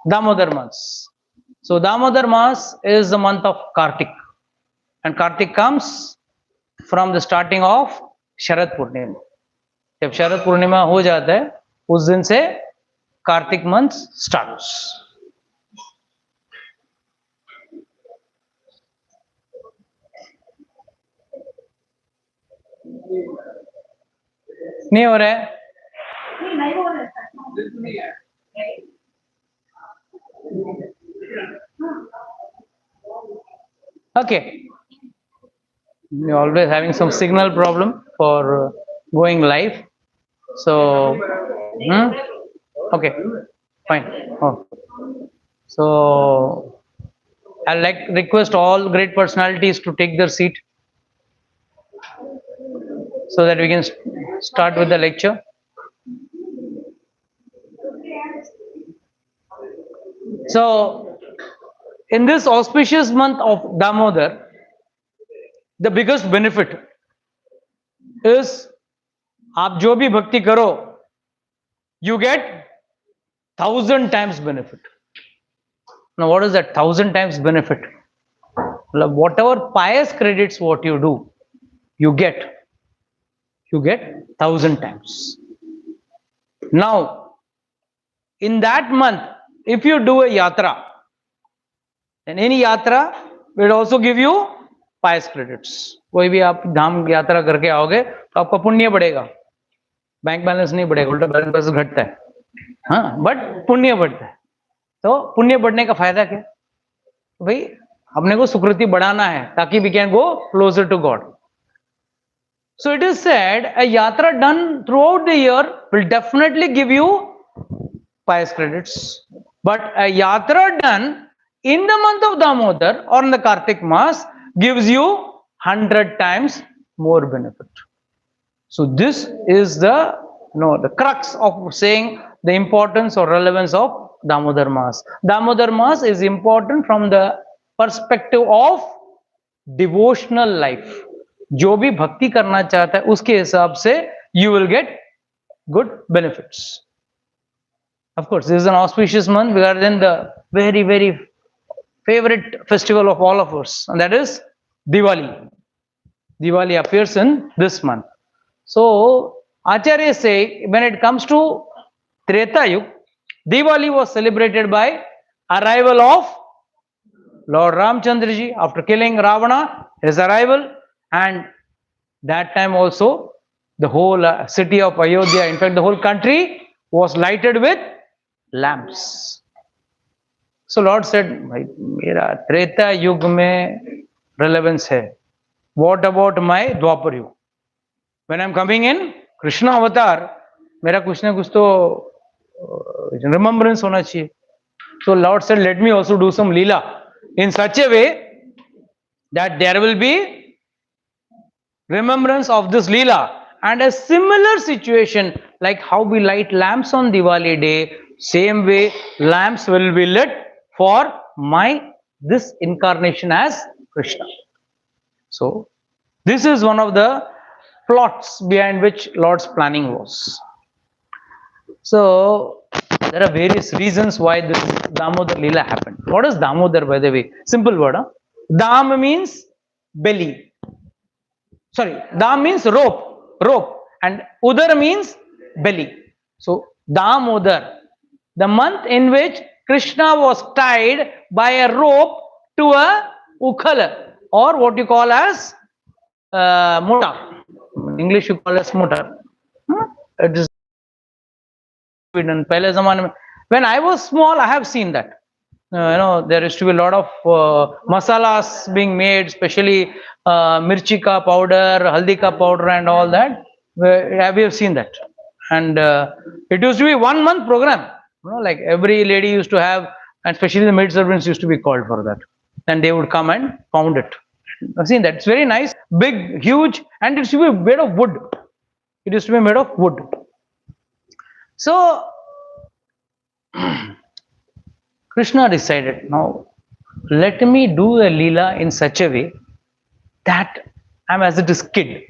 Damodar Mas. So Damodar Mas is the month of Kartik, and Kartik comes from the starting of Sharad Purnima. जब शरद पूर्णिमा हो जाता है उस दिन से कार्तिक मंथ स्टार्ट्स. नहीं हो रहा है? नहीं हो रहा है. Okay. You're always having some signal problem for going live. So, okay, fine. Oh. So, I'd like request all great personalities to take their seat so that we can start with the lecture. So, in this auspicious month of Damodar, the biggest benefit is आप जो भी भक्ति करो, you get 1,000 times benefit. Now, what is that 1,000 times benefit? Whatever pious credits what you do, you get 1,000 times. Now, in that month, if you do a yatra, then any yatra will also give you pious credits. कोई भी आप धाम यात्रा करके आओगे तो आपका पुण्य बढ़ेगा, बैंक बैलेंस नहीं बढ़ेगा, उल्टा बैंक बैलेंस घटता है. हाँ, बट पुण्य बढ़ता है. तो पुण्य बढ़ने का फायदा क्या? भाई अपने को सुकृति बढ़ाना है ताकि we can go closer to God. So it is said a yatra done throughout the year will definitely give you pious credits, but a yatra done in the month of Damodar or in the Kartik Mas gives you 100 times more benefit. So this is the crux of saying the importance or relevance of Damodar Mas. Damodar Mas is important from the perspective of devotional life. जो भी भक्ति करना चाहता है उसके हिसाब से you will get good benefits. Of course, this is an auspicious month rather than the very, very favorite festival of all of us, and that is Diwali. Diwali appears in this month. So, Acharya say when it comes to Treta Yuga, Diwali was celebrated by arrival of Lord Ramchandra ji after killing Ravana, his arrival, and that time also the whole city of Ayodhya, in fact the whole country was lighted with lamps. So Lord said, "Mera Treta Yuga mein relevance hai. What about my Dwapar Yuga? When I'm coming in Krishna avatar, मेरा कुछ ना कुछ तो remembrance होना चाहिए." So Lord said, "Let me also do some Leela in such a way that there will be remembrance of this Leela." And a similar situation, like how we light lamps on Diwali day, same way lamps will be lit for this incarnation as Krishna. So this is one of the plots behind which Lord's planning was. So there are various reasons why this Damodar Lila happened. What is Damodar, by the way? Simple word. Huh? Dam means belly. Sorry, Dam means rope, and Udar means belly. So Damodar, the month in which Krishna was tied by a rope to a ukhal, or what you call as motor. In English you call as motor. It is pehle zamane mein. When I was small, I have seen that. There used to be a lot of masalas being made, especially mirchi ka powder, haldi ka powder, and all that. We have seen that, and it used to be 1 month program. Like every lady used to have, and especially the maid servants used to be called for that, and they would come and pound it. I've seen that. It's very nice, big, huge, and it used to be made of wood. It used to be made of wood. So Krishna decided, now let me do a Leela in such a way that I'm as it is kid.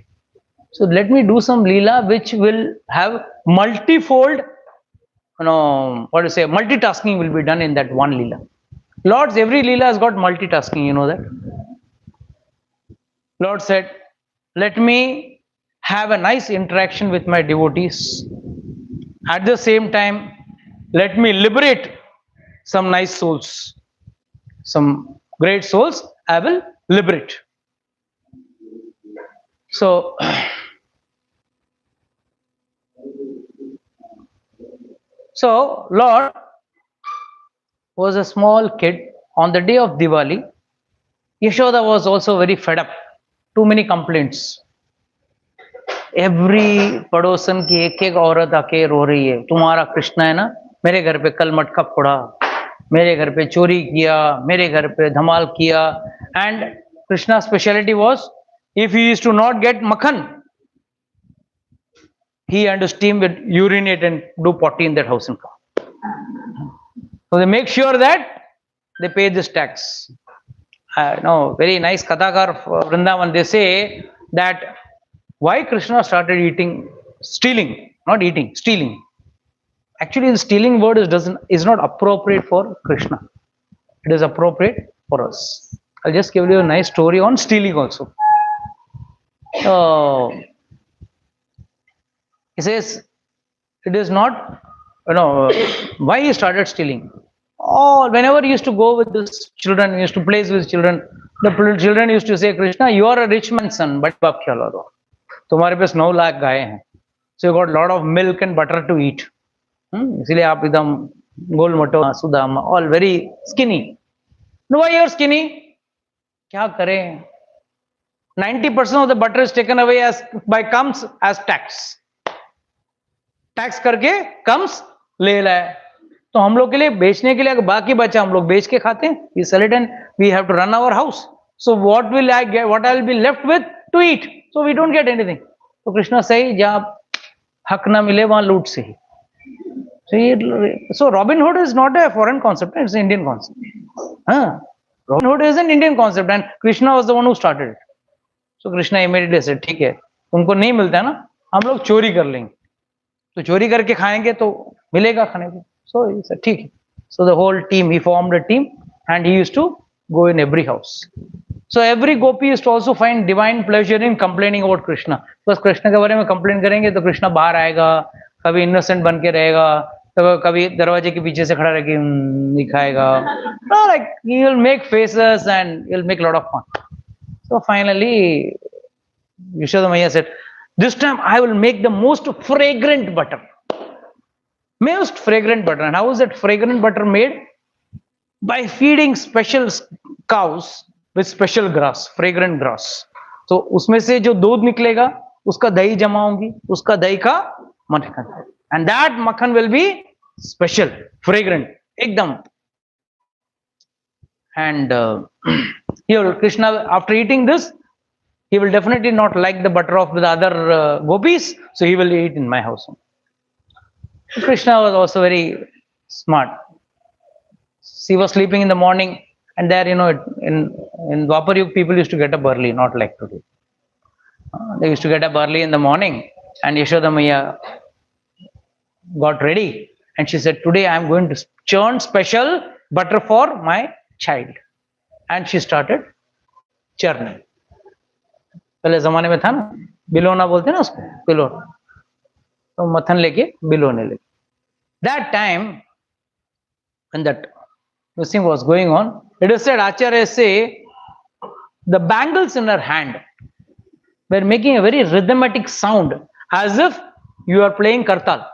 So let me do some Leela which will have multifold what to say, multitasking will be done in that one Leela. Lord's every Leela has got multitasking, you know that. Lord said, let me have a nice interaction with my devotees. At the same time, let me liberate some nice souls. Some great souls I will liberate. So, Lord was a small kid on the day of Diwali. Yashoda was also very fed up. Too many complaints. Every पड़ोसन की एक एक औरत आके रो रही है, तुम्हारा कृष्णा है ना, मेरे घर पे कल मटका फोड़ा, मेरे घर पे चोरी किया, मेरे घर पे धमाल किया. And Krishna speciality was if he used to not get makkhan, he and his team would urinate and do potty in that house and car. So they make sure that they pay this tax. No, very nice Kathakar of Vrindavan. They say that why Krishna started eating, stealing, not eating, stealing. Actually, the stealing word is not appropriate for Krishna. It is appropriate for us. I'll just give you a nice story on stealing also. He says it is not, why he started stealing. Whenever he used to go with his children, he used to play with children, the children used to say, Krishna, you are a rich man's son, but baap kya lau, तुम्हारे पास 9 लाख गाय हैं, so you got lot of milk and butter to eat. इसलिए आप एकदम गोल मटो, Sudama, all very skinny. No, why you are skinny? क्या करें? 90% of the butter is taken away comes as tax. Tax करके comes ले लाए, तो हम लोग के लिए बेचने के लिए अगर बाकी बचा हम लोग बेच के खाते हैं. We sell it and we have to run our house. So what will I get, what I will be left with to eat, so we don't get anything. तो कृष्णा सही, जहां हक ना मिले वहां लूट से ही. So Robin Hood is not a foreign concept, it's Indian concept. Robin Hood is an Indian concept and Krishna was the one who started it. So Krishna immediately said, ठीक है, तुमको नहीं मिलता है ना, हम लोग चोरी कर लेंगे, तो चोरी करके खाएंगे तो मिलेगा खाने को. सो ठीक है. So the whole team, he formed a team and he used to go in every house. So every gopi used to also find divine pleasure in complaining about Krishna. बस कृष्ण के बारे में कंप्लेन करेंगे तो कृष्णा बाहर आएगा, कभी इनोसेंट बन के रहेगा, तो कभी दरवाजे के पीछे से खड़ा रह के दिखाएगा, like he will make faces and he will make lot of fun. So finally Yashoda maiya said, this time I will make the most fragrant butter. Most fragrant butter. And how is that fragrant butter made? By feeding special cows with special grass, fragrant grass. तो उसमें से जो दूध निकलेगा उसका दही जमा होगी, उसका दही का मक्खन. And that मक्खन will be special, fragrant, एकदम. And here Krishna, after eating this, he will definitely not like the butter of the other gopis, so he will eat in my house. Krishna was also very smart. She was sleeping in the morning, and there, in Dwapar Yug, people used to get up early, not like today. They used to get up early in the morning, and Yashoda Maiya got ready, and she said, today I am going to churn special butter for my child. And she started churning. पहले जमाने में था ना, बिलोना बोलते ना उसको, बिलोना, तो मथन लेके बिलोने लगे. That time when that thing was going on, it is said, Acharya say, the bangles in her hand were making a very rhythmic sound as if you are playing kartal.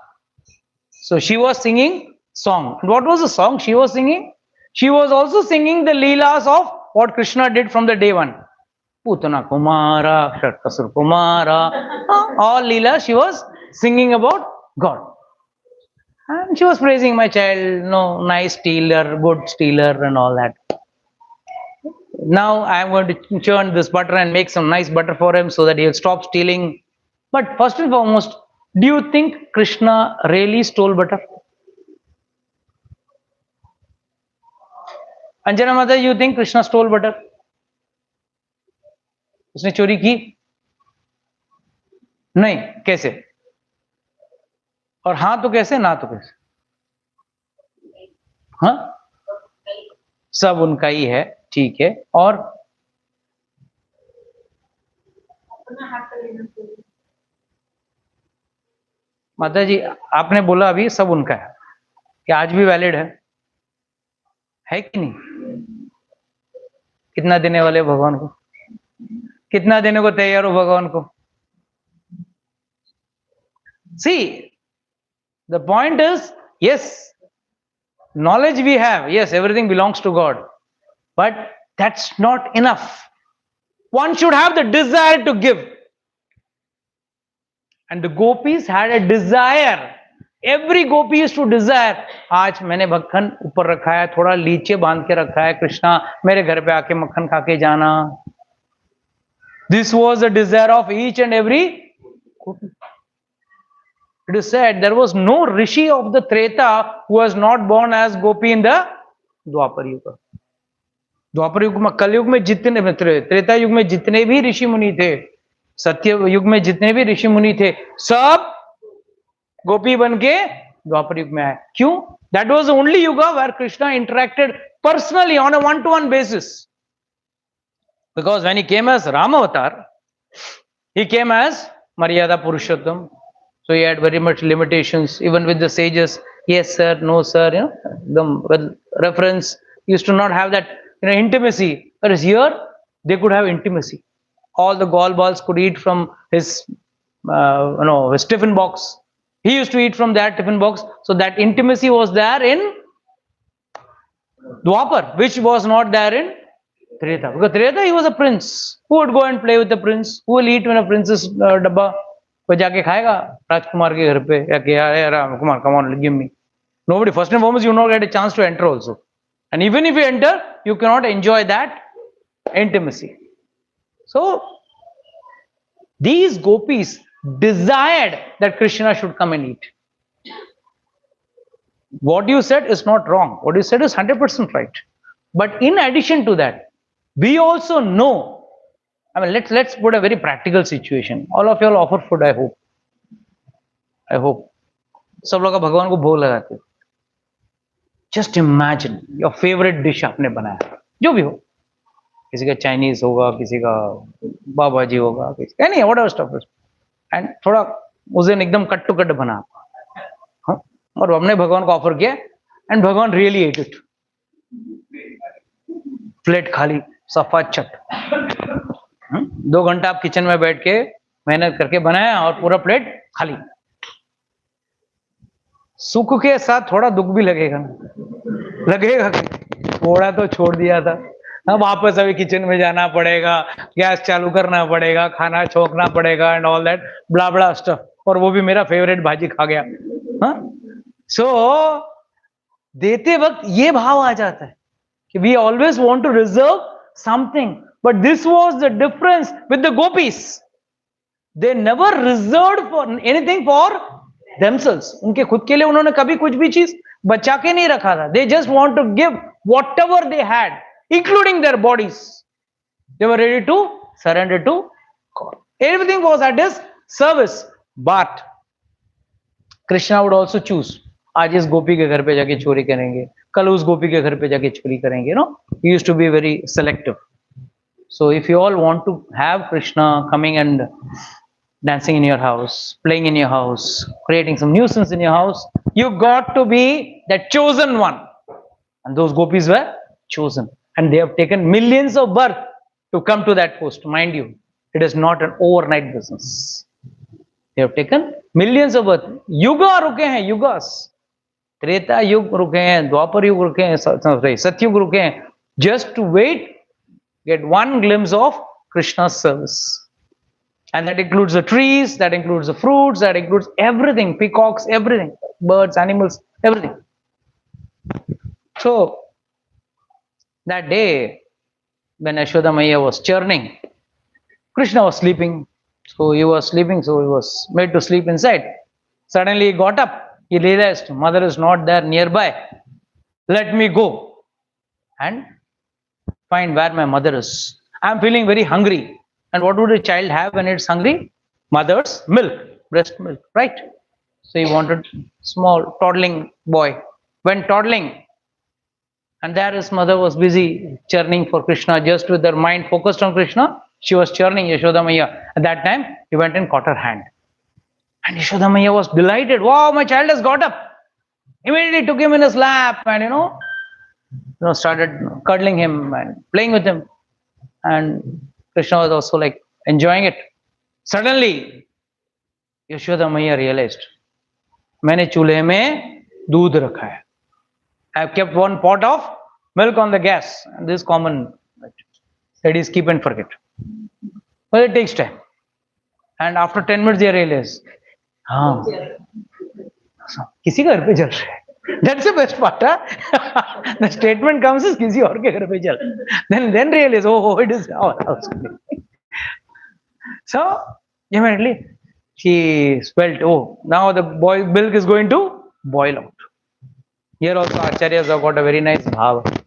So she was singing song. And what was the song she was singing? She was also singing the leelas of what Krishna did from the day one. Putana Kumara, Shatkasur Kumara, all leela she was singing about God. And she was praising my child, nice stealer, good stealer and all that. Now I am going to churn this butter and make some nice butter for him so that he will stop stealing. But first and foremost, do you think Krishna really stole butter? Anjana Mata, you think Krishna stole butter? उसने चोरी की? नहीं. कैसे? और हाँ तो कैसे, ना तो कैसे? हाँ, सब उनका ही है, ठीक है। और माता जी आपने बोला अभी सब उनका है, क्या आज भी वैलिड है कि नहीं? कितना देने वाले हो भगवान को? कितना देने को तैयार हो भगवान को? See, the point is, yes, knowledge we have, yes, everything belongs to God, but that's not enough. One should have the desire to give. And the gopis had a desire. Every gopi used to desire. आज मैंने मक्खन ऊपर रखा है, थोड़ा लीचे बांध के रखा है, कृष्णा मेरे घर पे आके मक्खन खा के जाना. This was the desire of each and every gopi. It is said there was no rishi of the Treta who was not born as gopi in the Dwapar Yuga. द्वापर युग में, कलयुग में जितने, त्रेता युग में जितने भी ऋषि मुनि थे, सत्य युग में जितने भी ऋषि मुनि थे, सब गोपी बन के द्वापर युग में आए. क्यों? That was the only yuga where Krishna interacted personally on a one to one basis. Because when he came as Ram avatar, he came as Maryada Purushottam. So he had very much limitations, even with the sages. Yes, sir, no, sir. You know, the reference used to not have that, you know, intimacy. Whereas here, they could have intimacy. All the gall balls could eat from his, his tiffin box. He used to eat from that tiffin box. So that intimacy was there in Dwapar, which was not there in Treta. Because Treta, he was a prince. Who would go and play with the prince? Who will eat when a prince's dabba? कोई जाके खाएगा राजकुमार के घर पे या क्या है, Ramkumar, come on, give me. Nobody. First and foremost, you not get a chance to enter also. And even if you enter, you cannot enjoy that intimacy. So, these gopis desired that Krishna should come and eat. What you said is not wrong. What you said is 100% right. But in addition to that, we also know, I mean, let's put a very practical situation. All of you all offer food, I hope. I hope. सब लोग भगवान को भोग लगाते हो. Just imagine your favorite dish आपने बनाया, जो भी हो. किसी का चाइनीज होगा, किसी का बाबा जी होगा, any whatever stuff is. And थोड़ा उस दिन एकदम कट टू कट बना, हाँ? और हमने भगवान को ऑफर किया, and भगवान really ate it. प्लेट खाली, सफा चट. 2 घंटा आप किचन में बैठ के मेहनत करके बनाया और पूरा प्लेट खाली. सुख के साथ थोड़ा दुख भी लगेगा ना, लगेगा. थोड़ा तो छोड़ दिया था, अब वापस अभी किचन में जाना पड़ेगा, गैस चालू करना पड़ेगा, खाना छोकना पड़ेगा and all that blah blah stuff. और वो भी मेरा फेवरेट भाजी खा गया. हाँ, सो देते वक्त ये भाव आ जाता है कि we always want to reserve something. But this was the difference with the gopis. They never reserved for anything for themselves. उनके खुद के लिए उन्होंने कभी कुछ भी चीज बचा के नहीं रखा था. They just want to give whatever they had, including their bodies. They were ready to surrender to God. Everything was at his service. But Krishna would also choose. आज इस गोपी के घर पे जाके चोरी करेंगे, कल उस गोपी के घर पे जाके चोरी करेंगे. No, he used to be very selective. So if you all want to have Krishna coming and dancing in your house, playing in your house, creating some nuisance in your house, you got to be that chosen one. And those gopis were chosen. And they have taken millions of birth to come to that post. Mind you, it is not an overnight business. They have taken millions of birth. Yuga रुके हैं, yugas. Treta युग रुके हैं, द्वापर युग रुके हैं, सतयुग रुके हैं. Just to wait, get one glimpse of Krishna's service. And that includes the trees, that includes the fruits, that includes everything, peacocks, everything, birds, animals, everything. So, that day, when Yashoda Maiya was churning, Krishna was sleeping. So he was sleeping, so he was made to sleep inside. Suddenly he got up, he realized mother is not there nearby. Let me go and find where my mother is. I'm feeling very hungry. And what would a child have when it's hungry? Mother's milk, breast milk, right? So he wanted small toddling boy. When toddling, And there his mother was busy churning for Krishna, just with her mind focused on Krishna. She was churning Yashoda Maya. At that time, he went and caught her hand. And Yashoda Maya was delighted. Wow, my child has got up. Immediately took him in his lap and started cuddling him and playing with him. And Krishna was also like enjoying it. Suddenly, Yashoda Maya realized, मैंने चूल्हे में दूध रखा है. I have kept one pot of milk on the gas. And this is common. Ladies keep and forget. But it takes time. And after 10 minutes, they realize, हाँ, किसी का घर पे जल रहा है. That's the best part. Huh? The statement comes as किसी और के घर पे जल. Then realize, oh, it is our house. So immediately she felt, oh, now the milk is going to boil out. Here also Acharyas have got a very nice bhava.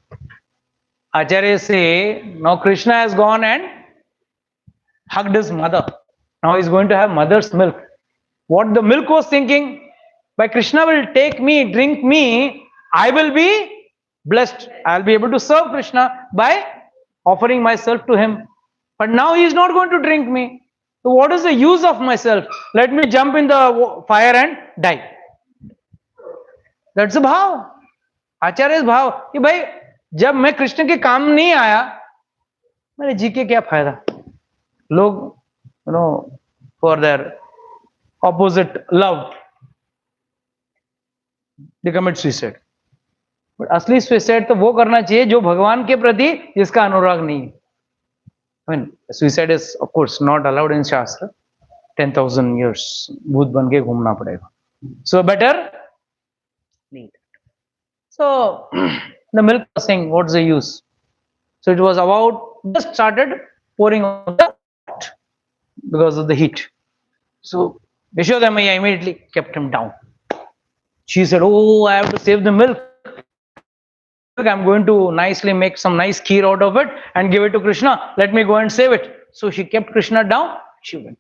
Acharya say, now Krishna has gone and hugged his mother. Now he's going to have mother's milk. What the milk was thinking, by Krishna will take me, drink me, I will be blessed. I'll be able to serve Krishna by offering myself to him. But now he is not going to drink me. So what is the use of myself? Let me jump in the fire and die. That's the भाव. आचार्य भाव कि भाई जब मैं कृष्ण के काम नहीं आया, मेरे जी के क्या फायदा. लोग for their opposite love they commit suicide. But असली suicide तो वो करना चाहिए जो भगवान के प्रति जिसका अनुराग नहीं है. I mean, suicide is of course not allowed in Shastra. 10,000 years भूत बन के घूमना पड़ेगा. So better leave. So the milk was saying, what's the use? So it was about just started pouring on the pot because of the heat. So Yashoda Maya immediately kept him down. She said, oh, I have to save the milk. I'm going to nicely make some nice kheer out of it and give it to Krishna. Let me go and save it. So she kept Krishna down. She went.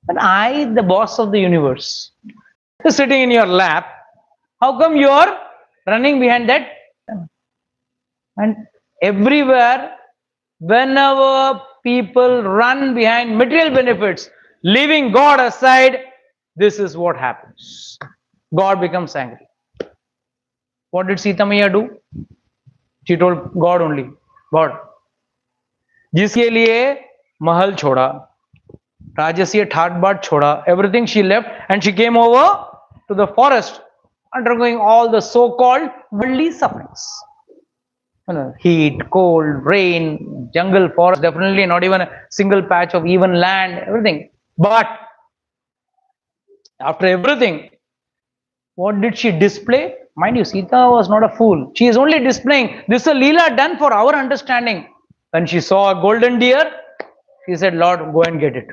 And I, the boss of the universe, is sitting in your lap. How come you are running behind that? And everywhere, whenever people run behind material benefits, leaving God aside, this is what happens. God becomes angry. What did Sita Maiya do? She told God only, God, जिसके लिए महल छोड़ा, राजसीय ठाट बाट छोड़ा, everything she left and she came over to the forest, undergoing all the so-called worldly sufferings. Heat, cold, rain, jungle, forest, definitely not even a single patch of even land, everything. But after everything, what did she display? Mind you, Sita was not a fool. She is only displaying. This is a Leela done for our understanding. When she saw a golden deer, she said, Lord, go and get it.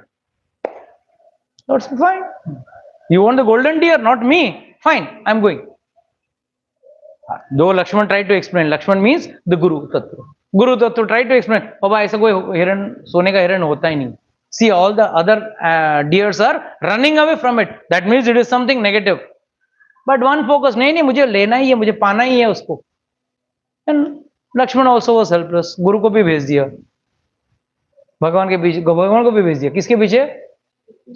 Lord said, fine. You want the golden deer, not me. Fine, I'm going. Though Lakshman tried to explain, Lakshman means the Guru Tattva. Guru Tattva tried to explain, Baba, aisa koi hiran, sone ka hiran hota hi nahi. See, all the other deers are running away from it. That means it is something negative. But one focus, नहीं नहीं मुझे लेना ही है, मुझे पाना ही है उसको. And Lakshman also was helpless. गुरु को भी भेज दिया. भगवान के पीछे, भगवान को भी भेज दिया. किसके पीछे?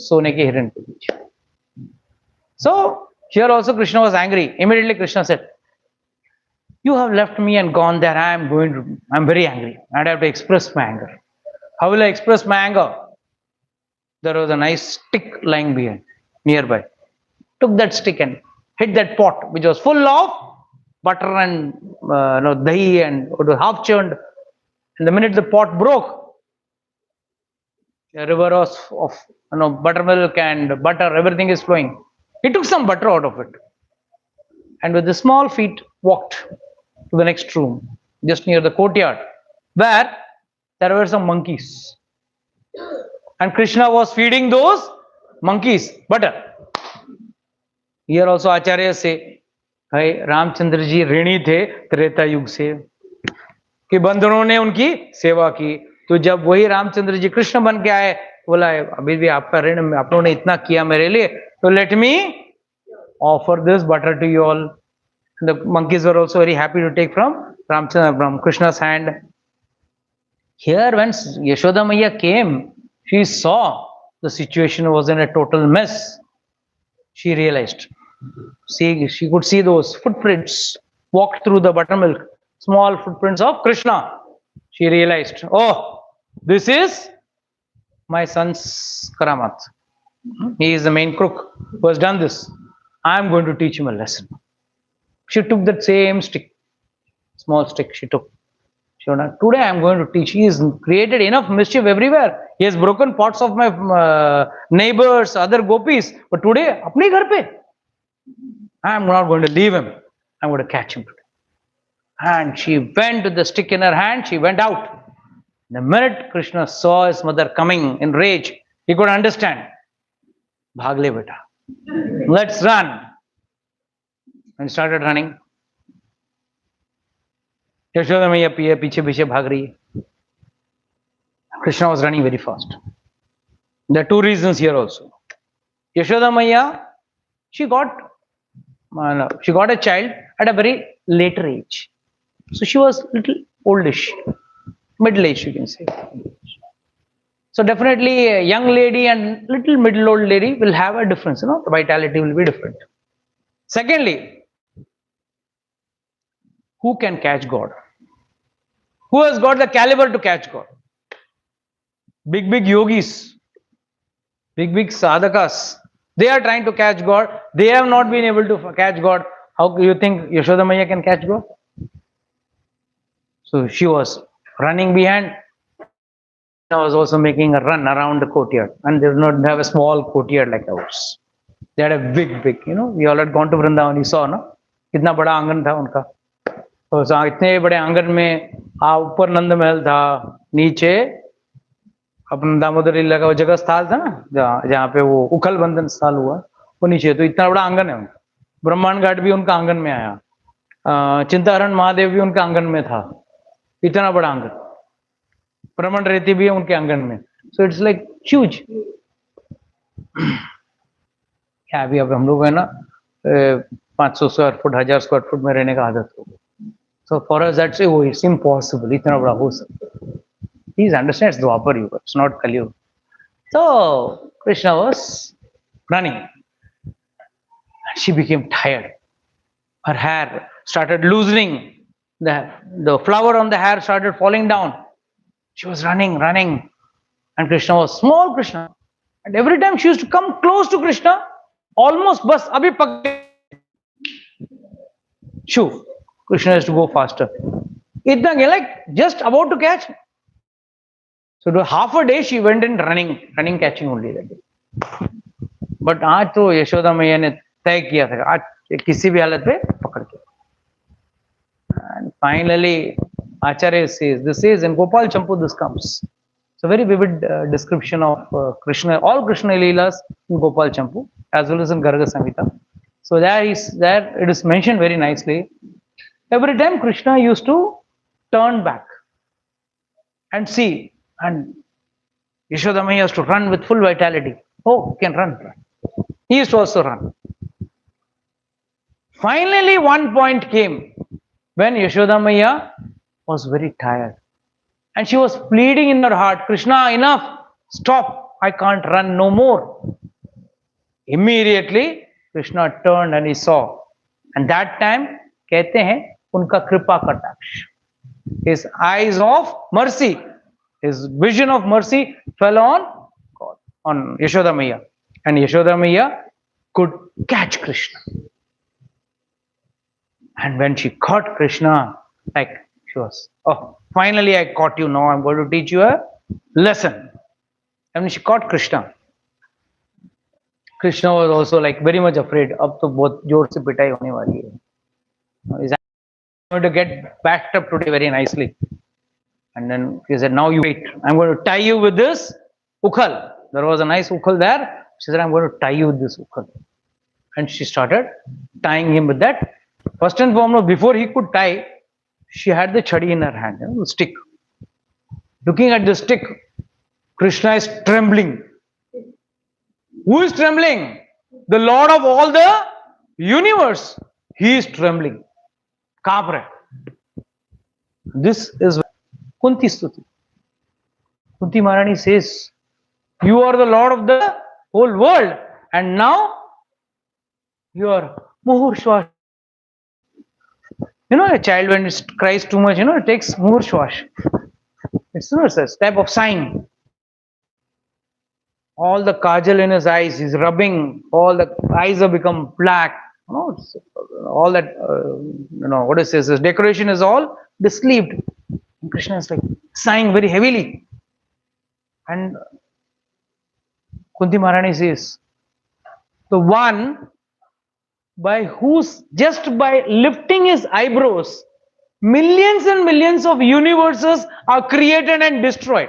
सोने के हिरण के पीछे. So here also Krishna was angry. Immediately Krishna said, you have left me and gone there. I'm very angry. And I have to express my anger. How will I express my anger? There was a nice stick lying behind, nearby. Took that stick and hit that pot, which was full of butter and dahi, and it was half churned. And the minute the pot broke, a river of buttermilk and butter, everything is flowing. He took some butter out of it, and with the small feet walked to the next room, just near the courtyard, where there were some monkeys. And Krishna was feeding those monkeys butter. Here also Acharya say, भाई रामचंद्र जी ऋणी थे त्रेता युग से कि बंदरों ने उनकी सेवा की. तो जब वही रामचंद्र जी कृष्ण बन के आए, बोला अभी भी आपका ऋण आप लोगों ने इतना किया मेरे लिए, तो let me offer this butter to you all. The monkeys were also very happy to take from Krishna's hand. Here, when Yashoda Maiya came, she saw the situation was in a total mess. She realized. See, she could see those footprints walked through the buttermilk, small footprints of Krishna. She realized, oh, this is my son's Karamat. He is the main crook who has done this. I am going to teach him a lesson. She took that same stick, small stick she took. She went, today I am going to teach. He has created enough mischief everywhere. He has broken pots of my neighbors, other gopis. But today, apne ghar pe, I am not going to leave him. I am going to catch him today. And she went with the stick in her hand. She went out. The minute Krishna saw his mother coming in rage, he could understand. Bhagle beta. Let's run. And started running. Yashoda Maiya piche bhag rahi hai. Krishna was running very fast. There are two reasons here also. Yashoda Maiya, she got a child at a very later age. So she was little oldish, middle age you can say. So definitely a young lady and little middle old lady will have a difference, the vitality will be different. Secondly, who can catch God? Who has got the caliber to catch God? Big yogis, big sadhakas, they are trying to catch God. They have not been able to catch God. How do you think Yashoda Maiya can catch God? So she was running behind. I was also making a run around the courtyard, and they did not have a small courtyard like ours. They had a big, we all had gone to Vrindavan, you saw, no? कितना बड़ा आंगन था उनका. तो इतने बड़े आंगन में ऊपर नंद महल था, नीचे अपना दामोदर लीला का वो जगह स्थल था ना, जहाँ पे वो उखल बंधन स्थल हुआ, वो नीचे. तो इतना बड़ा आंगन है उनका. ब्रह्मांड घाट भी उनका आंगन में आया, चिंताहरण महादेव भी उनका आंगन में था. इतना बड़ा आंगन. ब्रह्मण रेती भी है उनके आंगन में. So it's like huge. क्या अभी अब हम लोग है ना 500 स्क्वायर फुट 1000 स्क्वायर फुट में रहने का आदत हो. So for us that's it's impossible. इतना बड़ा हो सकता है. प्लीज अंडरस्टैंड, इट्स द्वापर युग, इट्स नॉट कलयुग. So Krishna was running. She became tired. Her hair started loosening. The flower on the hair started falling down. She was running. And Krishna was small Krishna. And every time she used to come close to Krishna, almost bas abhi pak. Shoo. Krishna has to go faster. Itna like just about to catch. So to half a day she went in running, catching only that day. But आज तो यशोदा मैया ने तय किया था आज किसी भी हालत पे पकड़ के. And finally Acharya says, this is in Gopal Champu this comes. It's a very vivid description of Krishna, all Krishna Leelas in Gopal Champu as well as in Garga Samhita. So there it is mentioned very nicely. Every time Krishna used to turn back and see, and Yashoda Maiya used to run with full vitality. Oh, he can run. He used to also run. Finally, one point came when Yashoda Maiya was very tired. And she was pleading in her heart, Krishna, enough, stop, I can't run no more. Immediately, Krishna turned and he saw. And that time, कहते हैं, उनका कृपा कटाक्ष. His eyes of mercy, his vision of mercy fell on God, on Yashoda Maiya. And Yashoda Maiya could catch Krishna. And when she caught Krishna, like she was, oh, finally I caught you, now I'm going to teach you a lesson. And when she caught Krishna, Krishna was also like very much afraid. Ab to bahut jor se pitai hone wali hai. He's going to get backed up today very nicely. And then he said, now you wait. I'm going to tie you with this ukhal. There was a nice ukhal there. She said, I'm going to tie you with this ukhal. And she started tying him with that. First and foremost, before he could tie, she had the chadi in her hand, the stick. Looking at the stick, Krishna is trembling. Who is trembling? The Lord of all the universe. He is trembling. कांप रहे. This is Kunti Stuti. Kunti Maharani says, you are the Lord of the whole world, and now you are Muhurshwash. You know, a child when it cries too much, it takes Muhurshwash. It's a type of sign. All the kajal in his eyes, he's rubbing, all the eyes have become black. All that, what is this? His decoration is all disleaved. And Krishna is like sighing very heavily. And Kunti Maharani says, the one just by lifting his eyebrows, millions and millions of universes are created and destroyed.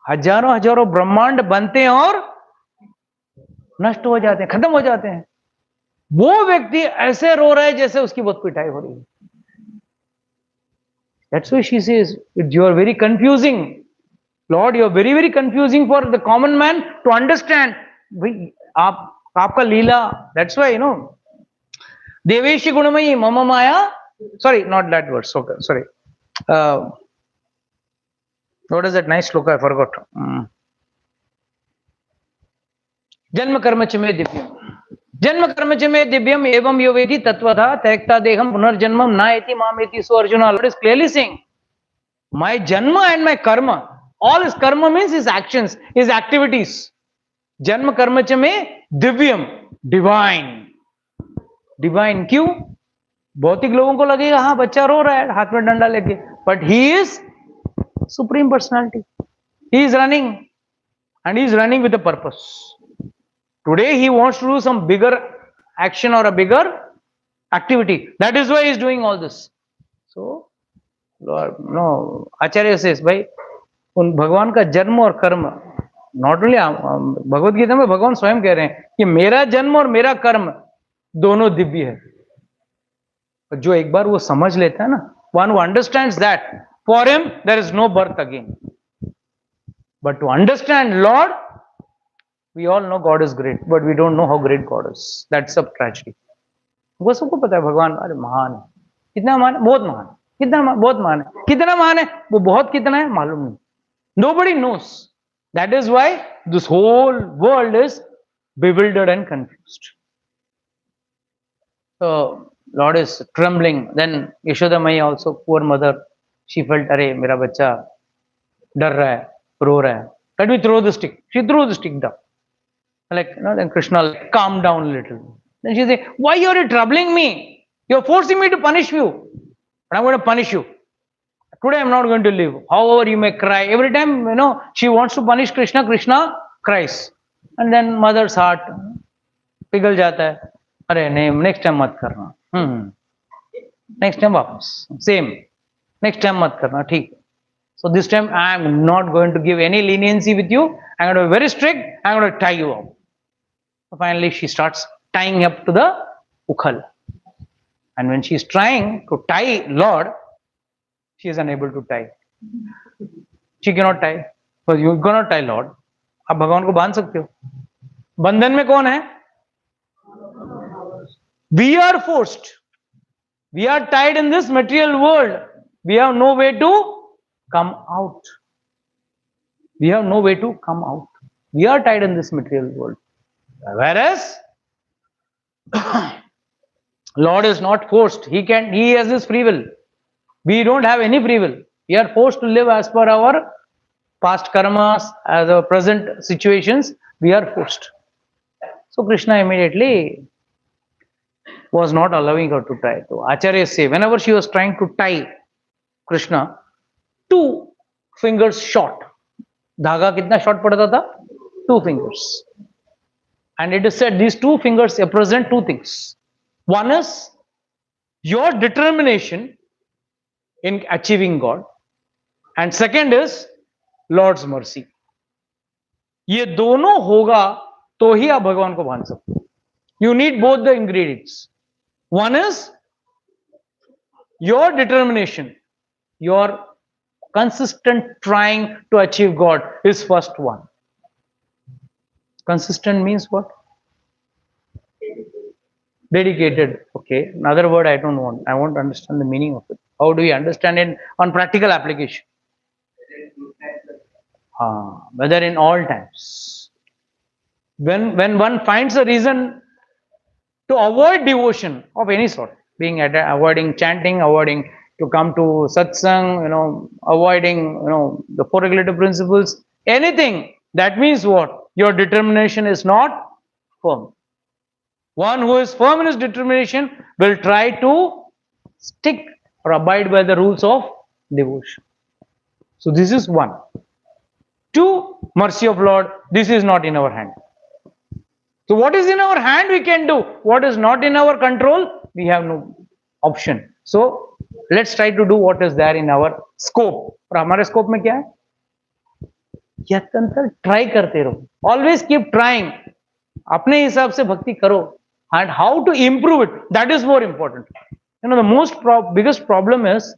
हजारों हजारों ब्रह्मांड बनते हैं और नष्ट हो जाते हैं, खत्म हो जाते हैं. वो व्यक्ति ऐसे रो रहा है जैसे उसकी बहुत पिटाई हो रही है. That's why she says, you are very confusing. Lord, you are very, very confusing for the common man to understand. आपका लीला, that's why, देवेशी गुणमयी मम माया, sorry, not that word, sorry. What is that nice sloka? I forgot. जन्म कर्म च मे दिव्यम. जन्म कर्म च मे दिव्यम एवं यो वेति तत्वतः त्यक्ता देहम पुनर्जन्मम नायति मामेति. So Arjuna, Lord is clearly saying, my janma and my karma, all his karma means his actions, his activities. जन्म कर्म च मे दिव्यम, divine. Divine क्यों? भौतिक लोगों को लगेगा हाँ बच्चा रो रहा है हाथ में डंडा लेके, but he is Supreme Personality. He is running, and he is running with a purpose. Today he wants to do some bigger action or a bigger activity. That is why he is doing all this. So, Lord, no, Acharya says, भाई उन भगवान का जन्म और कर्म, not only Bhagavad Gita में भगवान स्वयं कह रहे हैं कि मेरा जन्म और मेरा कर्म दोनों दिव्य है. जो एक बार वो समझ लेता है ना, one who understands that, for him there is no birth again. But to understand Lord, we all know God is great, but we don't know how great God is. That's a tragedy. वो सबको पता है भगवान अरे महान है, कितना महान है, बहुत महान है, कितना बहुत महान है, कितना महान है, वो बहुत कितना है मालूम नहीं. Nobody knows. That is why this whole world is bewildered and confused. So Lord is trembling. Then Yashoda Mai also, poor mother, she felt, अरे मेरा बच्चा डर रहा है, रो रहा है. Let me throw the stick. She threw the stick down. Then Krishna calmed down a little. Then she said, why are you troubling me? You're forcing me to punish you. But I'm going to punish you. Today I'm not going to live. However you may cry. Every time, she wants to punish Krishna, Krishna cries. And then mother's heart पिघल जाता है. अरे नहीं, next time मत करना. Next time वापस. Same. Next time मत करना, ठीक. So this time I am not going to give any leniency with you. I'm going to be very strict. I'm going to tie you up. So finally she starts tying up to the ukhal. And when she is trying to tie Lord, she is unable to tie. She cannot tie. So you cannot tie Lord. आप भगवान को बांध सकते हो. बंधन में कौन है? We are forced. We are tied in this material world. We have no way to come out. We have no way to come out. We are tied in this material world. Whereas Lord is not forced. He has this free will. We don't have any free will. We are forced to live as per our past karmas, as our present situations. We are forced. So Krishna immediately was not allowing her to tie. So Acharya say, whenever she was trying to tie Krishna, 2 fingers short. धागा कितना short पड़ता था? 2 fingers. And it is said these 2 fingers represent 2 things. One is your determination in achieving God, and second is Lord's mercy. ये दोनों होगा तो ही आप भगवान को बांध सकते हो. You need both the ingredients. One is your determination, your consistent trying to achieve God is first one. Consistent means what? Dedicated. Okay. Another word I don't want. I want to understand the meaning of it. How do we understand it on practical application? Whether in all times. When one finds a reason to avoid devotion of any sort, being avoiding chanting, avoiding to come to satsang, avoiding, the four regulative principles, anything, that means what? Your determination is not firm. One who is firm in his determination will try to stick or abide by the rules of devotion. So this is one. Two, mercy of Lord. This is not in our hand. So what is in our hand we can do. What is not in our control, we have no option. So let's try to do what is there in our scope. और हमारे scope में क्या है? यत्नतर try करते रहो. Always keep trying. अपने हिसाब से भक्ति करो. And how to improve it, that is more important. The biggest problem is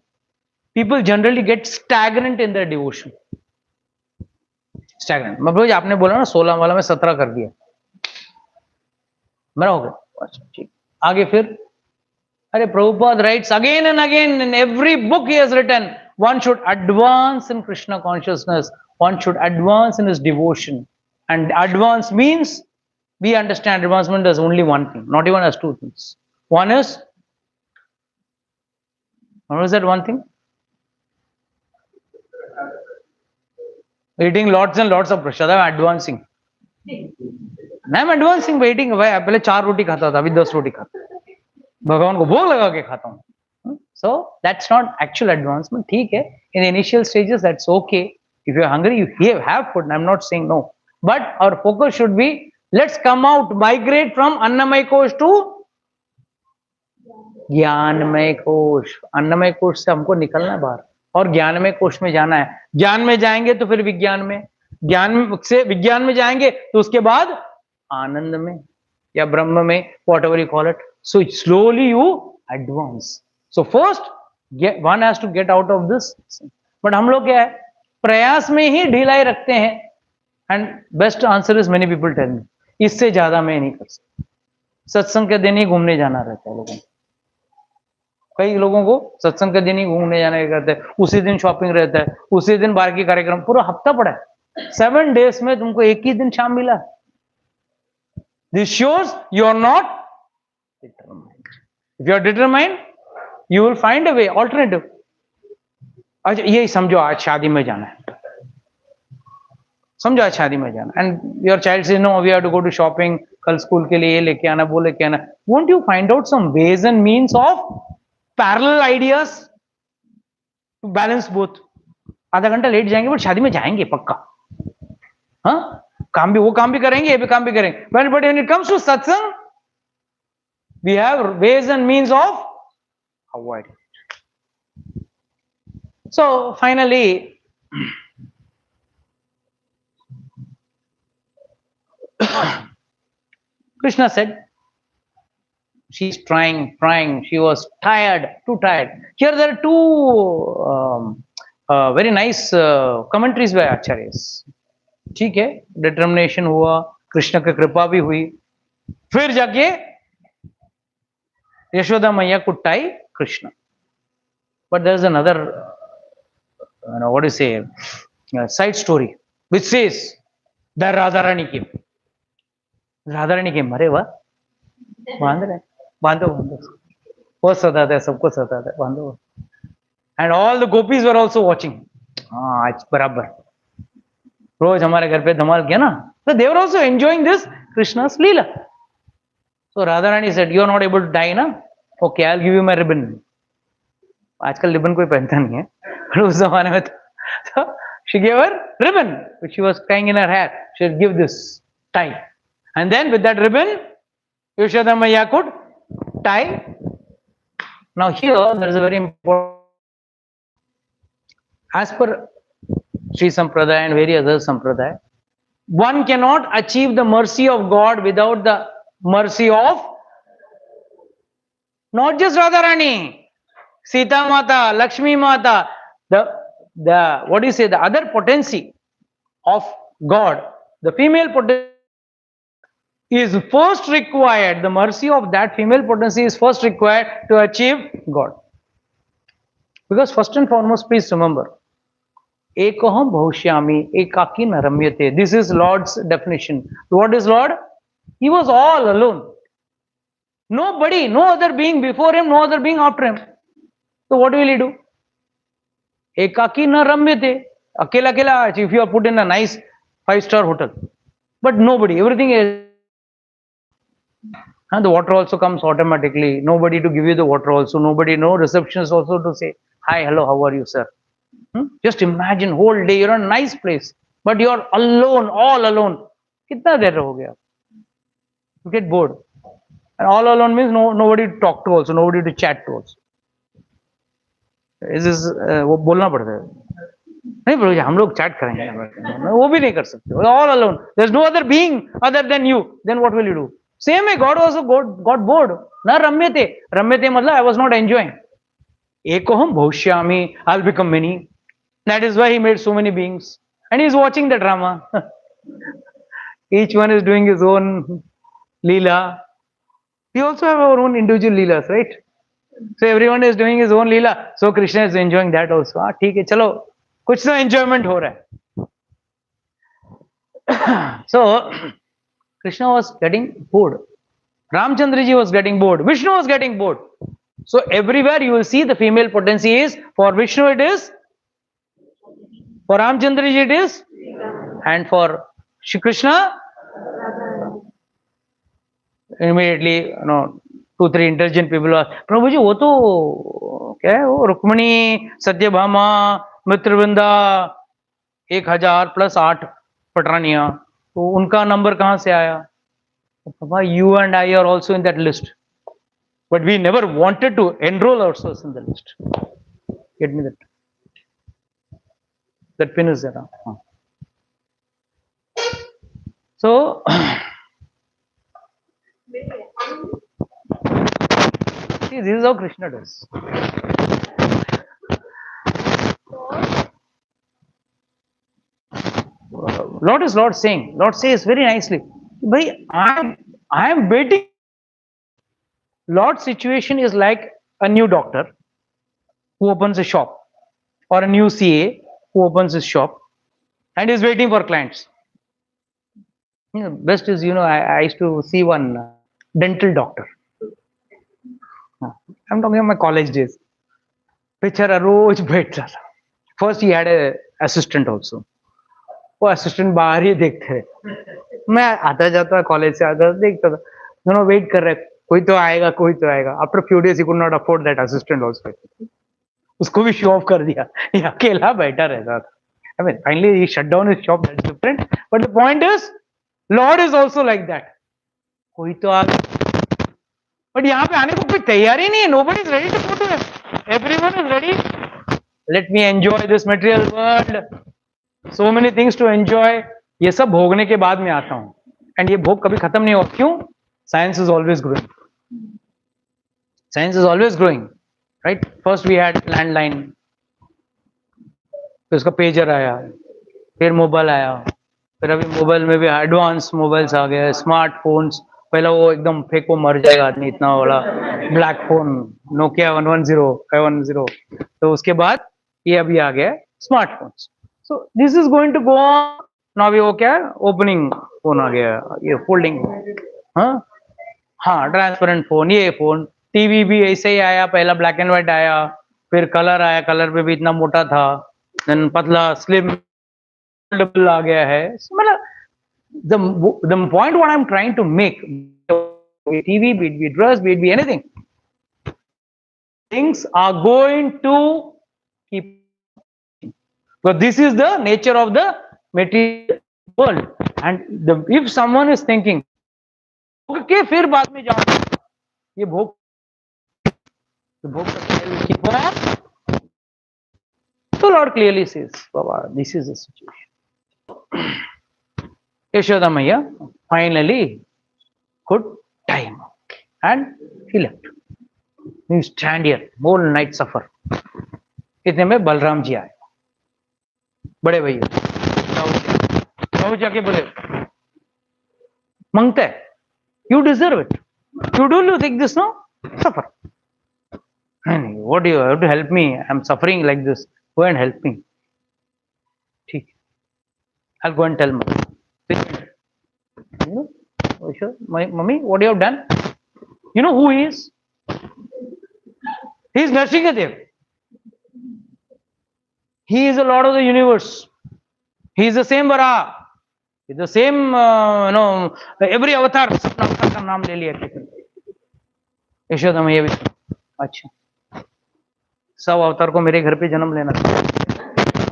people generally get stagnant in their devotion. Stagnant. मतलब आपने बोला ना 16 वाला में 17 कर दिया, मेरा हो गया. अच्छा ठीक. आगे फिर अरे Prabhupada writes again and again in every book he has written, one should advance in Krishna consciousness, one should advance in his devotion. And advance means, we understand advancement as only one thing, not even as two things. One is, what is that one thing? Eating lots and lots of prasad. I'm advancing. I'm advancing by eating. पहले 4 रोटी खाता था, अभी 10 रोटी खाता हूँ. भगवान को भोग लगा के खाता हूँ. So that's not actual advancement. ठीक है. In the initial stages, that's okay. If you're hungry, you have food. I'm not saying no. But our focus should be, let's come out, migrate from Annamay Kosh to ज्ञानमय कोश. अन्नमय कोश से हमको निकलना है बाहर और ज्ञानमय कोश में जाना है. ज्ञान में जाएंगे तो फिर विज्ञान में, ज्ञान से विज्ञान में जाएंगे तो उसके बाद आनंद में या ब्रह्म में, whatever you call it. So slowly you advance. So first one has to get out of this. But हम लोग क्या है, प्रयास में ही ढिलाई रखते हैं. And best answer is, many people tell me, इससे ज्यादा मैं नहीं कर सकता. सत्संग के दिन ही घूमने जाना रहता है लोगों को. कई लोगों को सत्संग के दिन ही घूमने जाने का करते हैं, उसी दिन शॉपिंग रहता है, उसी दिन बाहर की कार्यक्रम, पूरा हफ्ता पड़ा है. 7 days में तुमको एक ही दिन शाम मिला. This shows you are not determined. If you are determined, you will find a way, alternative. अच्छा यही समझो आज शादी में जाना है, समझो आज शादी में जाना, and your child says no, we have to go to shopping, कल स्कूल के लिए ये लेके आना, वो लेके आना. Won't you find out some ways and means of parallel ideas to balance both? आधा घंटा लेट जाएंगे बट शादी में जाएंगे पक्का. हाँ, काम भी, वो काम भी करेंगे, ये भी काम भी करेंगे. But when it comes to satsang, we have ways and means of avoiding it. So finally, Krishna said, she's trying, she was tired, too tired. Here there are two very nice commentaries by Acharyas. ठीक है, determination हुआ, कृष्ण की कृपा भी हुई, फिर जाके यशोदा मैया कुट्टाई Krishna. But there is another, what do you say, side story which says that Radharani came. Radharani came. अरे वाह, बांध रहे, बांधो बांधो, वो सताता है, सबको सताता है, बांधो. And all the gopis were also watching. हाँ आज बराबर, रोज हमारे घर पे धमाल किया ना. So they were also enjoying this Krishna's Leela. So Radharani said, you are not able to die na? Okay, I'll give you my ribbon. आजकल रिबन कोई पहनता नहीं है, पर उस जमाने में तो she gave her ribbon which she was tying in her hair. She would give this tie, and then with that ribbon Yashoda Maiya could tie. Now here there is a very important, as per Sri Sampradaya and various other Sampradaya, one cannot achieve the mercy of God without the mercy of not just Radharani, Sita Mata, Lakshmi Mata, the what do you say, the other potency of God, the female potency is first required, the mercy of that female potency is first required to achieve God. Because first and foremost, please remember, Ekaham bhavishyami ekaki na ramyate. This is Lord's definition. What is Lord? He was all alone. Nobody, no other being before him, no other being after him. So what will he do? Ekaki na ramyate. Akela akela, if you are put in a nice 5-star hotel. But nobody, everything is. And the water also comes automatically. Nobody to give you the water also. Nobody, no receptionist also to say, hi, hello, how are you, sir? Just imagine whole day you're in a nice place, but you're alone, all alone. Kitna der rahoge aap? You get bored. And all alone means nobody to talk to also, nobody to chat to also. This वो बोलना पड़ता है. नहीं बोलो हम लोग chat करेंगे. वो भी नहीं कर सकते. All alone. There's no other being other than you. Then what will you do? Same way God also got bored. Na ramyate. Ramyate matlab I was not enjoying. Ekoham bhavishyami. I'll become many. That is why he made so many beings. And he's watching the drama. Each one is doing his own Leela. We also have our own individual Leelas, right? So everyone is doing his own Leela. So Krishna is enjoying that also. हाँ ठीक है चलो कुछ तो enjoyment हो रहा है. So Krishna was getting bored. Ramchandra ji was getting bored. Vishnu was getting bored. So everywhere you will see the female potency is, for Vishnu it is, for Ramchandra ji it is, and for Shri Krishna, immediately, 2-3 intelligent people are, Prabhu ji, वो तो क्या है वो रुक्मणी, सत्यभामा, मित्रवृंदा, 1000 + 8 पटरानियां, तो उनका number कहाँ से आया? Papa, you and I are also in that list, but we never wanted to enroll ourselves in the list. Get me that? That pin is there. Huh? So, see, this is how Krishna does. Lord saying, Lord says very nicely, Bhai, I am waiting. Lord's situation is like a new doctor who opens a shop, or a new CA who opens his shop and is waiting for clients. Best is, I used to see one dental doctor. I'm talking about my college days. बेचारा रोज बैठ रहा था. First he had an assistant also. वो assistant बाहर ही देखते रहे. मैं आता जाता कॉलेज से आता देखता था, दोनों वेट कर रहे, कोई तो आएगा कोई तो आएगा. After few days he could not afford that assistant also. उसको भी शो ऑफ कर दिया, ये अकेला बैठा रहता था. I mean, finally he shut down his shop. That's different. But the point is, Lord is also like that. कोई तो आ गया, but यहाँ पे आने को कोई तैयार ही नहीं है. Nobody is ready to go to him. Everyone is ready. Let me enjoy this material world. So many things to enjoy. ये सब भोगने के बाद में आता हूँ. And ये भोग कभी खत्म नहीं होगा. क्यों? Science is always growing. Science is always growing. Right? First we had landline. फिर उसका पेजर आया, फिर मोबाइल आया, फिर अभी मोबाइल में भी एडवांस मोबाइल्स आ गए, स्मार्टफोन्स. पहला वो एकदम फेंको मर जाएगा आदमी, इतना वाला ब्लैक फोन नोकिया 110 510. तो उसके बाद ये अभी आ गया smartphones. So this is going to go on. Now वो क्या है, ओपनिंग फोन आ गया, ये फोल्डिंग, हाँ ट्रांसपेरेंट फोन, ये फोन. टीवी भी ऐसे ही आया, पहला ब्लैक एंड व्हाइट आया, फिर कलर आया, कलर पे भी इतना मोटा था, देन पतला स्लिम फोल्डेबल आ गया है. मतलब the point what I'm trying to make, be it TV, be it be dress, be it be anything, things are going to keep. But this is the nature of the material world. And if someone is thinking, okay, फिर बाद में जाऊंगा, ये भोग, the भोग will keep on. So Lord clearly says, Baba, this is the situation. Yashoda Maya finally could time, and he left. You stand here, whole night suffer. इतने में बलराम जी आए, बड़े भैया. जाओ जाके बोले, मांगते You deserve it. You do think this, no? Suffer. What do you have to help me? I'm suffering like this. Go and help me. I'll go and tell mom. You know, oh, sure. My mommy, what you have done? You know who he is? He is Narsingadev. He is the Lord of the universe. He is the same Vara. He is the same, every avatar. अवतार का नाम ले लिया किसी यशोदा मैया भी अच्छा सब अवतार को मेरे घर पे जन्म लेना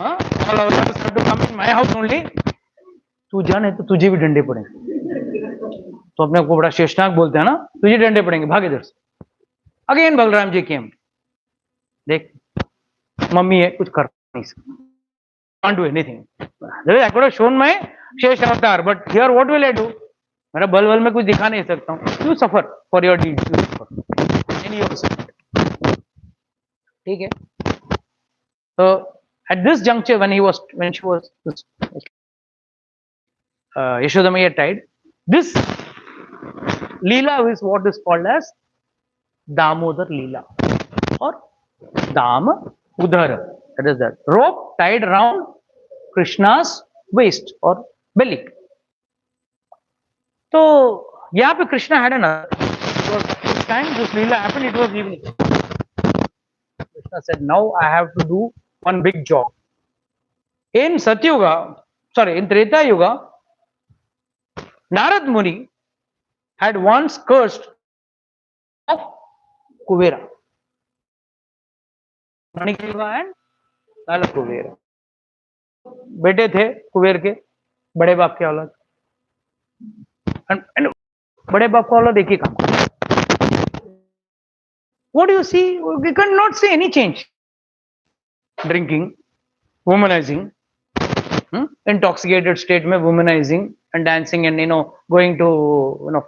हाँ all avatars have to come in my house only तू जाने तो तुझे भी डंडे पड़ेंगे तो अपने को बड़ा शेषनाग बोलते हैं ना तुझे डंडे पड़ेंगे भाग इधर से अगेन बलराम जी केम देख मम्मी है कुछ कर नहीं सकती can't do anything I could have shown my शेष अवतार but here what will I do मेरा बल में कुछ दिखा नहीं सकता हूँ you suffer for your deeds you suffer any also ठीक है so at this juncture when she was Yashoda Maiya died this Leela is what is called as Damodar Lila or Damodar that is that rope tied around Krishna's waist or belly तो यहाँ पे Krishna had another this time this Leela happened it was evening Krishna said now I have to do one big job in Satyuga sorry in Treta Yuga Narad Muni had once cursed of Kuvera Manikriva and Lala Kuvera बेटे थे कुबेर के बड़े बाप के औलाद and बड़े बाप का औलाद एक ही काम what do you see we cannot see any change drinking womanizing intoxicated state mein womanizing and dancing and going to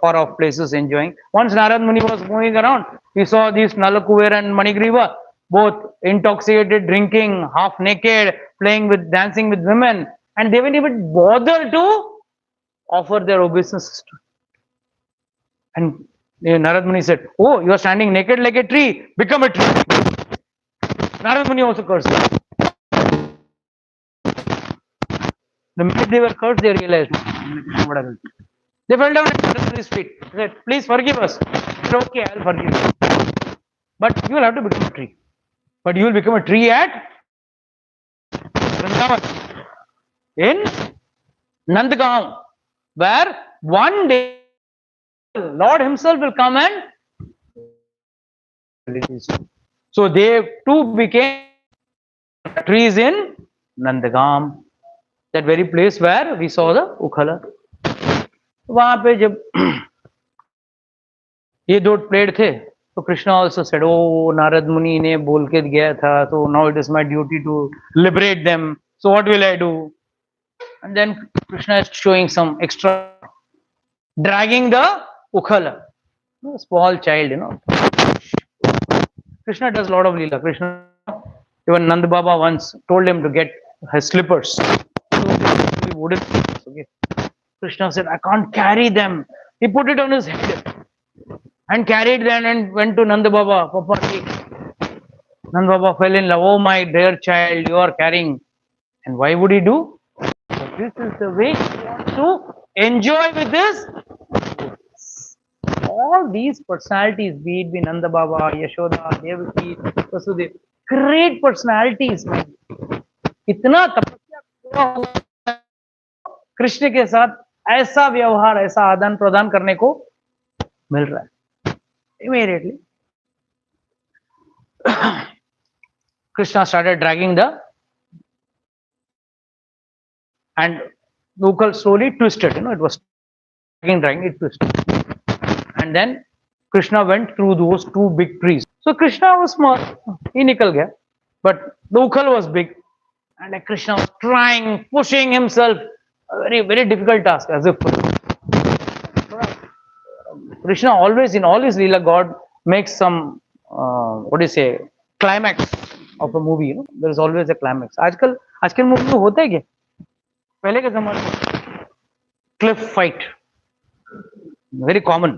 far off places enjoying once Narad Muni was moving around he saw these Nalakuver and Manigriva both intoxicated drinking half naked playing with dancing with women and they didn't even bother to offer their obeisances to and Narad Muni said oh you are standing naked like a tree become a tree Narad Muni also cursed them. The minute they were cursed, they realized they fell down at his feet. They said, please forgive us. Said, okay, I'll forgive you. But you will have to become a tree. But you will become a tree at Vrindavan in Nandgaon, where one day Lord himself will come and so they too became trees in Nandgaon. That very place where we saw the Ukhala. वहां पे जब ये दो पेड़ थे तो Krishna also said oh Narad मुनि ने बोल के गया था तो now it is my duty to liberate them so what will I do and then Krishna is showing some extra dragging the Ukhala small child Krishna does a lot of Leela Krishna even Nand Baba once told him to get his slippers wooden okay Krishna said I can't carry them he put it on his head and carried them and went to Nanda Baba Papa Nanda Baba fell in love oh my dear child you are carrying and why would he do this is the way he wants to enjoy with this all these personalities be it be Nanda Baba Yashoda Devaki Vasudev great personalities इतना तपस्या कृष्ण के साथ ऐसा व्यवहार ऐसा आदान प्रदान करने को मिल रहा है immediately Krishna started dragging the and Ukal slowly twisted it was dragging it twisted and then Krishna went through those two big trees so Krishna was small he nikal gaya but the Ukal was big and Krishna was trying pushing himself a very very difficult task as if Krishna always in all his Leela God makes some what do you say climax of a movie there is always a climax आजकल movie में होता है क्या पहले के जमाने में cliff fight very common.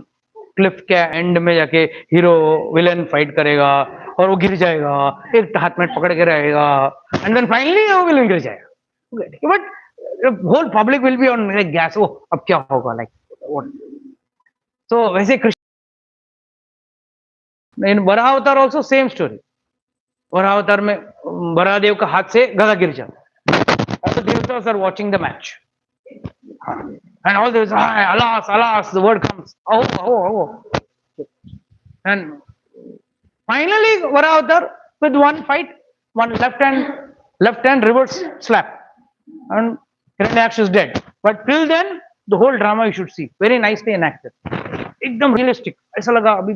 Cliff के एंड में जाके हीरो विलन फाइट करेगा और वो गिर जाएगा, एक हाथ में पकड़ के रहेगा, एंड देन फाइनली वो विलन गिर जाएगा. But whole public will be on like gas. ओ अब क्या होगा, लाइक व्हाट. सो वैसे कृष्ण इन वराह अवतार ऑल्सो सेम स्टोरी. वराह अवतार में वराहदेव का हाथ से गदा गिर जाता. All the devatas are watching the match. And all this, alas, alas, the word comes. Oh, oh, oh. And finally, Varavatar with one fight, one left hand reverse slap. And Hiranyaksha is dead. But till then, the whole drama you should see. Very nicely enacted. एकदम realistic. ऐसा लगा अभी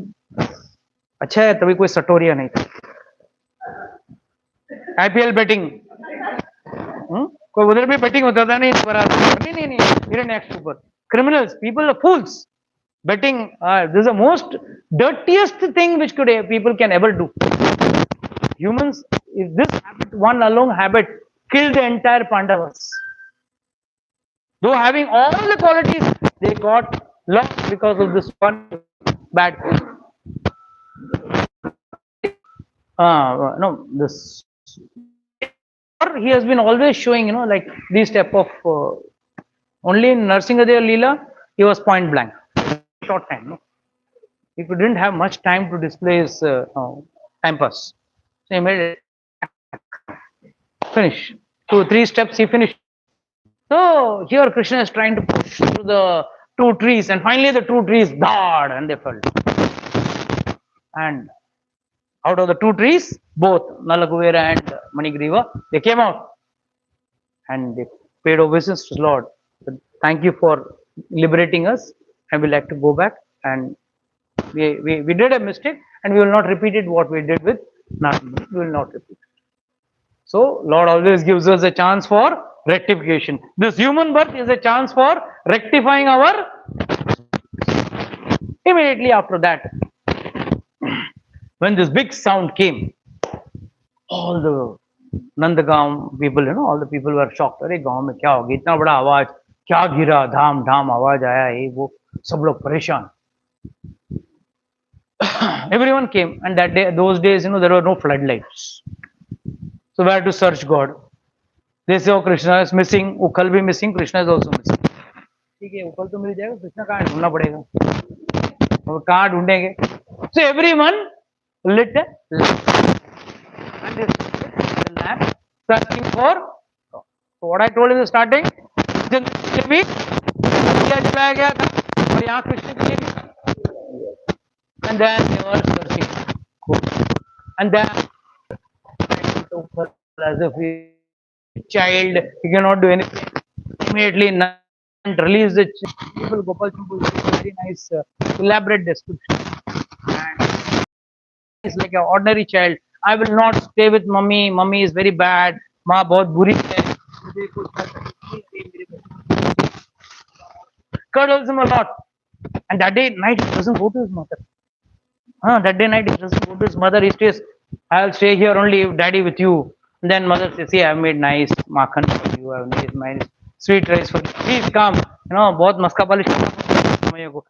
अच्छा है तभी कोई सटोरिया नहीं था. आईपीएल बैटिंग कोई उधर भी बैटिंग होता था नहीं. नहीं हिरण्यक्ष ऊपर. Criminals, people are fools. Betting, this is the most dirtiest thing which people can ever do. Humans, if this habit, one alone habit, killed the entire Pandavas. Though having all the qualities, they got lost because of this one bad thing. No, this. He has been always showing, like these type of. Only in Narsingadeva Lila, he was point blank. Short time, no? He didn't have much time to display his time pass. So he made it finish. 2-3 steps he finished. So here Krishna is trying to push through the 2 trees, and finally the 2 trees died and they fell. And out of the 2 trees, both Nalakuvera and Manigriva, they came out and they paid obeisance to the Lord. Thank you for liberating us, and we like to go back, and we did a mistake, and we will not repeat it what we did with Narada. We will not repeat it. So Lord always gives us a chance for rectification. This human birth is a chance for rectifying our. Immediately after that, when this big sound came, all the Nandagaon people, all the people were shocked. अरे गांव में क्या हो गया, इतना बड़ा आवाज, क्या गिरा, धाम धाम आवाज आया, ये वो, सब लोग परेशान. Everyone came, and that day, those days, there were no floodlights, so we had to search God. They say, oh, Krishna is missing, Ukkal भी missing, Krishna is also missing. ठीक है, उकल तो मिल जाएगा, कृष्णा कहाँ ढूंढना पड़ेगा, और कहाँ ढूंढेंगे. So everyone lit a lamp, and they lit the lamp searching for. So what I told in the starting, भी जलाया गया था और यहाँ कृष्ण के लिए भी. And then they were searching, and then as if he child, he cannot do anything. Immediately release the people. Gopal Champu is very nice, elaborate description. And it's like an ordinary child. I will not stay with mummy. Mummy is very bad. माँ बहुत बुरी है. Cuddles him a lot. And that day night he doesn't go to his mother. That day night he doesn't go to his mother. He stays. I'll stay here only, daddy, with you. And then mother says, see, I've made nice makhan for you. I've made nice sweet rice for you. Please come. बहुत मस्का polish करना को.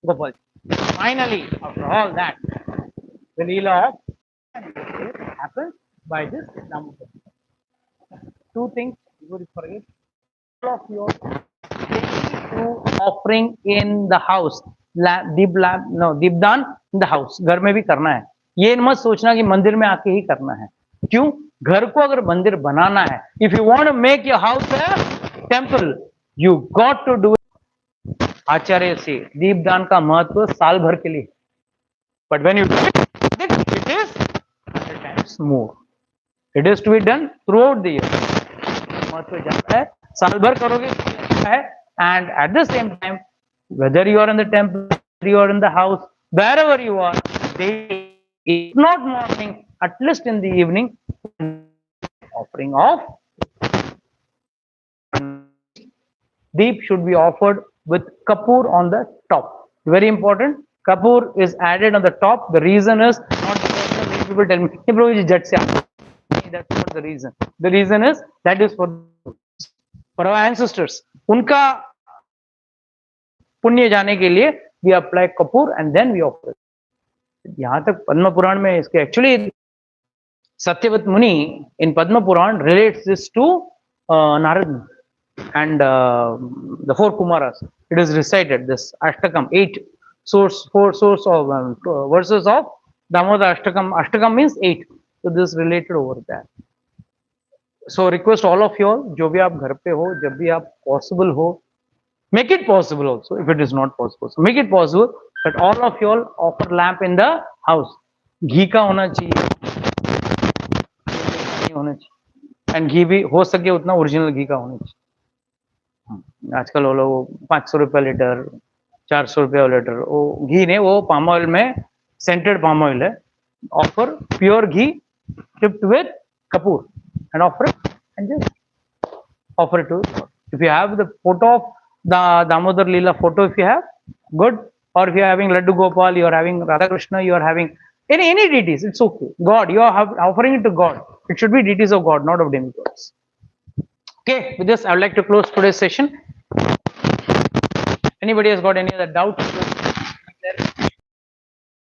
Gopal. Finally, after all that, the Leela happens by this Damodar. 2 things you would forget. All of your offering in the house, दीपदान in the house, घर में भी करना है. ये मत सोचना कि मंदिर में आके ही करना है. क्यों? घर को अगर मंदिर बनाना है, if you want to make your house a temple, you got to do it. आचार्य से दीपदान का महत्व साल भर के लिए, but when you do it, it is 100 times more. It is to be done throughout the year. महत्व ज्यादा है, साल भर करोगे है. And at the same time, whether you are in the temple, whether you are in the house, wherever you are, if not morning, at least in the evening, offering of deep should be offered with kapoor on the top. Very important. Kapoor is added on the top. The reason is not because many people tell me, hey bro, that's not the reason. The reason is that is for for our ancestors. उनका पुण्य जाने के लिए we apply Kapoor and then we offer it. यहाँ तक पद्म पुराण में इसके actually Satyavit Muni in Padma Puran relates this to Narad and the four Kumaras. It is recited this Ashtakam, four source of verses of Damodar Ashtakam. Ashtakam means 8. So this is related over there. So request all of you all, जो भी आप घर पे हो, जब भी आप possible हो, make it possible also if it is not possible. So make it possible that all of you all offer lamp in the house. घी का होना चाहिए, होना चाहिए, एंड घी भी हो सके उतना ओरिजिनल घी का होना चाहिए. आजकल वो लोग 500 रुपया लीटर, 400 रुपया लीटर वो घी नहीं, वो पाम ऑयल में सेंटेड पाम ऑयल है. Offer pure ghee tipped with kapoor and offer it and just offer it to God. If you have the photo of the Damodar Lila photo, if you have, good. Or if you are having Laddu Gopal, you are having Radha Krishna, you are having any deities, it's okay. God, you are offering it to God. It should be deities of God, not of demigods. Okay, with this, I would like to close today's session. Anybody has got any other doubts?